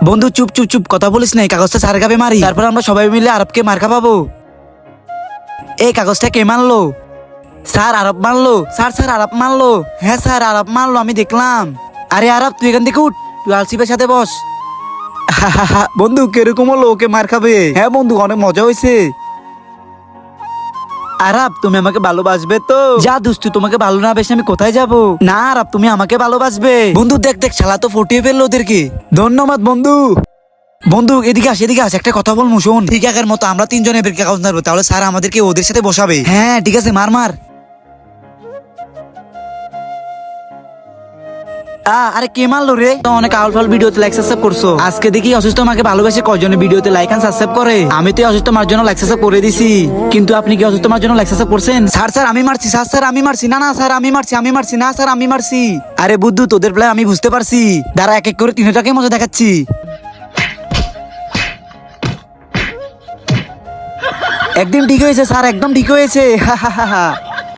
বন্ধু চুপ চুপ চুপ, কথা বলিস না, এই কাগজটা স্যার খাবে মারি, তারপর আমরা সবাই মিলে আরবকে মার খাবো। এই কাগজটা কে মারলো? স্যার আরব মারলো। স্যার স্যার আরব মারলো। হ্যাঁ স্যার আরব মারলো, আমি দেখলাম। আরে আরব তুই এখান থেকে উঠ, তুই আলসিফের সাথে বস। বন্ধু কিরকম হলো, ওকে মার খাবে? হ্যাঁ বন্ধু অনেক মজা হয়েছে। আরব তুমি আমাকে ভালোবাসবে তো? যা দুস্তু, তোমাকে ভালো না বেশি আমি কোথায় যাব? না আরব তুমি আমাকে ভালোবাসবে। বন্ধু দেখ দেখ, শালা তো ফটিয়ে ফেললো ওদেরকে। ধন্যবাদ বন্ধু। বন্ধু এদিকে আস, এদিকে আস, একটা কথা বলবো শোন। ঠিক আগের মতো আমরা তিনজনে এবারকে কাগজ মারবো, তাহলে স্যার আমাদেরকে ওদের সাথে বসাবে। হ্যাঁ ঠিক আছে, মার মার। আরে কে মারলো রে? তো অনেক আউল ফাল ভিডিওতে লাইক সাবস্ক্রাইব করছো, আজকে দেখি অসুস্থ মাকে ভালোবেসে কয়জনে ভিডিওতে লাইক এন্ড সাবস্ক্রাইব করে। আমি তো অসুস্থ মার জন্য লাইক সাবস্ক্রাইব করে দিছি, কিন্তু আপনি কি অসুস্থ মার জন্য লাইক সাবস্ক্রাইব করছেন? স্যার স্যার আমি মারছি, স্যার স্যার আমি মারছি, না না স্যার আমি মারছি, আমি মারছি না স্যার আমি মারছি। আরে বুদ্ধু তোদের প্লাই আমি বুঝতে পারছি, দাঁড়া এক এক করে তিনটাকে মজা দেখাচ্ছি। একদম ঠিক হয়েছে স্যার, একদম ঠিক হয়েছে। হা হা হা।